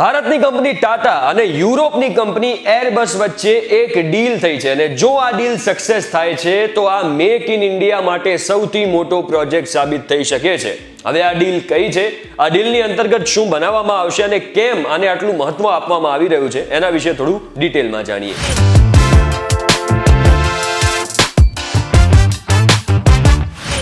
ભારતની કંપની ટાટા અને યુરોપની company Airbus વચ્ચે એક ડીલ થઈ છે અને જો આ ડીલ સક્સેસ થાય છે તો આ મેક ઇન ઇન્ડિયા માટે સૌથી મોટો પ્રોજેક્ટ સાબિત થઈ શકે છે. હવે આ ડીલ કઈ છે, આ ડીલની અંતર્ગત શું બનાવવામાં આવશે અને કેમ આને આટલું મહત્વ આપવામાં આવી રહ્યું છે એના વિશે થોડું ડિટેલમાં જાણીએ.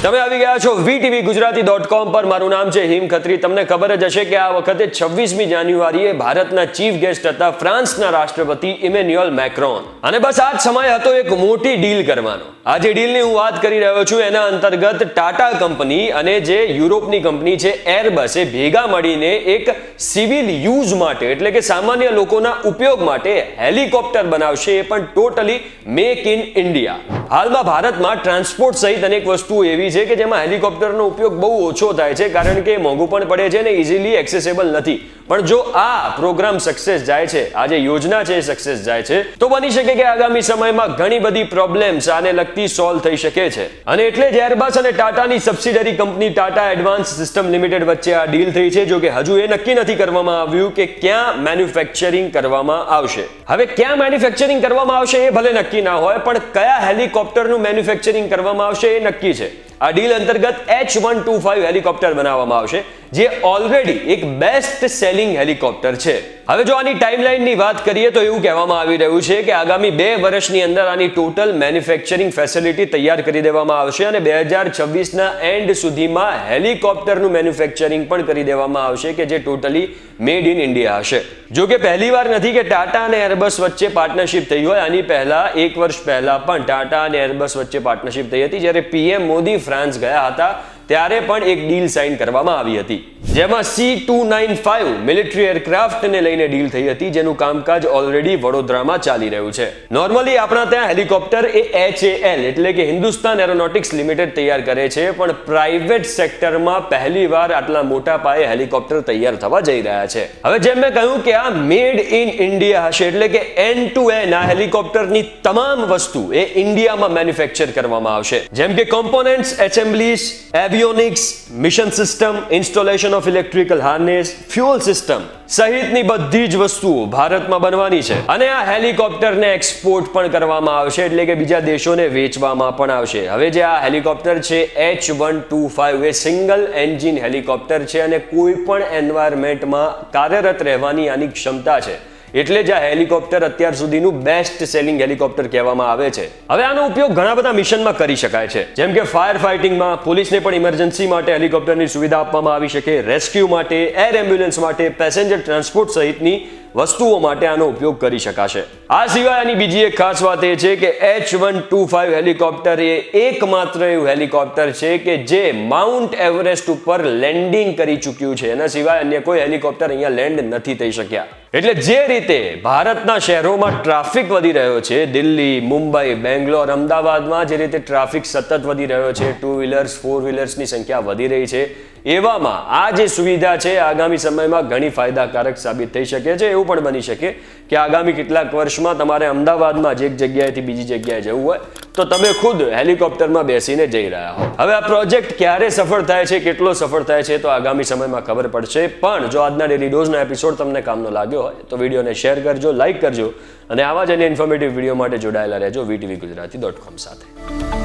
તમે આવી ગયા છો VTVGujarati.com પર. મારું નામ છે હિમ ખત્રી. તમને ખબર જ હશે કે આ વખતે 26મી જાન્યુઆરીએ ભારતના ચીફ ગેસ્ટ હતા ફ્રાન્સના રાષ્ટ્રપતિ ઇમેન્યુઅલ મેક્રોન. અને બસ આ જ સમય હતો એક મોટી ડીલ કરવાનો. આ જે ડીલની હું વાત કરી રહ્યો છું એના અંતર્ગત ટાટા કંપની અને જે યુરોપની કંપની છે એરબસ એ ભેગા મળીને એક સિવિલ યુઝ માટે એટલે કે સામાન્ય લોકોના ઉપયોગ માટે હેલિકોપ્ટર બનાવશે, એ પણ ટોટલી મેક ઇન ઇન્ડિયા. હાલમાં ભારતમાં ટ્રાન્સપોર્ટ સહિત અનેક વસ્તુઓ એવી છે કે જેમાં હેલિકોપ્ટરનો ઉપયોગ બહુ ઓછો થાય છે, કારણ કે મોંઘું પણ પડે છે અને ઇઝીલી એક્સેસેબલ નથી. પણ જો આ પ્રોગ્રામ સક્સેસ જાય છે, આ જે યોજના છે એ સક્સેસ જાય છે, તો બની શકે કે આગામી સમયમાં ઘણી બધી પ્રોબ્લેમ્સ આને લગતી સોલ્વ થઈ શકે છે. અને એટલે જ એરબસ અને ટાટાની subsidiary company Tata advance system limited વચ્ચે આ ડીલ થઈ છે. જો કે હજુ એ નક્કી નથી કરવામાં આવ્યું કે ક્યાં મેન્યુફેક્ચરિંગ કરવામાં આવશે. હવે ક્યાં મેન્યુફેક્ચરિંગ કરવામાં આવશે એ ભલે નક્કી ના હોય, પણ કયા હેલિકોપ્ટરનું મેન્યુફેક્ચરિંગ કરવામાં આવશે એ નક્કી છે. આ ડીલ અંતર્ગત H125 હેલિકોપ્ટર બનાવવામાં આવશે, જે ઓલરેડી એક બેસ્ટ સેલિંગ હેલિકોપ્ટર છે. હવે જો આની ટાઈમલાઈનની વાત કરીએ તો એવું કહેવામાં આવી રહ્યું છે કે આગામી 2 વર્ષની અંદર આની ટોટલ મેન્યુફેક્ચરિંગ ફેસિલિટી તૈયાર કરી દેવામાં આવશે અને 2026ના એન્ડ સુધીમાં હેલિકોપ્ટરનું મેન્યુફેક્ચરિંગ પણ કરી દેવામાં આવશે કે જે ટોટલી મેડ ઇન ઇન્ડિયા હશે. જો કે પહેલીવાર નથી કે ટાટા અને એરબસ વચ્ચે પાર્ટનરશિપ થઈ હોય. આની પહેલા 1 વર્ષ પહેલા પણ ટાટા અને એરબસ વચ્ચે પાર્ટનરશિપ થઈ હતી, જ્યારે PM મોદી ફ્રાન્સ ગયા હતા ત્યારે પણ એક ડીલ સાઇન કરવામાં આવી હતી, જેમાં C295 મિલિટરી એરક્રાફ્ટને લઈને ડીલ થઈ હતી, જેનું કામકાજ ઓલરેડી વડોદરામાં ચાલી રહ્યું છે. નોર્મલી આપણા ત્યાં હેલિકોપ્ટર એ HAL એટલે કે હિન્દુસ્તાન એરોનોટિક્સ લિમિટેડ તૈયાર કરે છે, પણ પ્રાઇવેટ સેક્ટરમાં પહેલીવાર આટલા મોટા પાયે હેલિકોપ્ટર તૈયાર થવા જઈ રહ્યા છે. હવે જેમ મેં કહ્યું કે આ મેડ ઇન ઇન્ડિયા હશે, એટલે કે એન્ડ ટુ એન્ડ આ હેલિકોપ્ટરની તમામ વસ્તુ એ ઇન્ડિયામાં મેન્યુફેક્ચર કરવામાં આવશે, જેમ કે components, assemblies, avionics, mission system, installation of electrical harness, fuel system સહિતની બધી જ વસ્તુઓ ભારતમાં બનવાની છે. અને આ હેલિકોપ્ટરને એક્સપોર્ટ પણ કરવામાં આવશે, એટલે કે બીજા દેશોને વેચવામાં પણ આવશે. હવે જે આ હેલિકોપ્ટર છે H125 એ સિંગલ એન્જિન હેલિકોપ્ટર છે અને કોઈ પણ એન્વાયરમેન્ટમાં કાર્યરત રહેવાની આની ક્ષમતા છે. એટલે જ આ હેલિકોપ્ટર અત્યાર સુધીનું બેસ્ટ સેલિંગ હેલિકોપ્ટર કહેવામાં આવે છે. હવે આનો ઉપયોગ ઘણા બધા મિશનમાં કરી શકાય છે, જેમ કે ફાયર ફાઇટિંગમાં, પોલીસને પણ ઇમરજન્સી માટે હેલિકોપ્ટરની સુવિધા આપવામાં આવી શકે, રેસ્ક્યુ માટે, એર એમ્બ્યુલન્સ માટે, પેસેન્જર ટ્રાન્સપોર્ટ સહિતની વસ્તુઓ માટે આનો ઉપયોગ કરી શકાશે. આ સિવાય આની બીજી એક ખાસ વાત એ છે કે H125 હેલિકોપ્ટર એ એકમાત્ર એવું હેલિકોપ્ટર છે કે જે માઉન્ટ એવરેસ્ટ ઉપર લેન્ડિંગ કરી ચૂક્યું છે. એના સિવાય અન્ય કોઈ હેલિકોપ્ટર અહીંયા લેન્ડ નથી થઈ શક્યા. એટલે જે રીતે ભારતના શહેરોમાં ટ્રાફિક વધી રહ્યો છે, દિલ્હી, મુંબઈ, બેંગ્લોર, અમદાવાદમાં જે રીતે ટ્રાફિક સતત વધી રહ્યો છે, 2 વ્હીલર્સ 4 વ્હીલર્સની સંખ્યા વધી રહી છે, એવામાં આ જે સુવિધા છે આગામી સમયમાં ઘણી ફાયદાકારક સાબિત થઈ શકે છે. એવું પણ બની શકે કે આગામી કેટલાક વર્ષમાં તમારે અમદાવાદમાં જ એક જગ્યાએથી બીજી જગ્યાએ જવું હોય તો તમે ખુદ હેલિકોપ્ટરમાં બેસીને જઈ રહ્યા હો. હવે આ પ્રોજેક્ટ ક્યારે સફળ થાય છે, કેટલો સફળ થાય છે, તો આગામી સમયમાં ખબર પડશે. પણ જો આજના ડેલી ડોઝના એપિસોડ તમને કામનો લાગ્યો હોય તો વિડીયોને શેર કરજો, લાઇક કરજો અને આવા જ અન્ય ઇન્ફોર્મેટિવ વિડીયો માટે જોડાયેલા રહેજો VTVGujarati.com સાથે.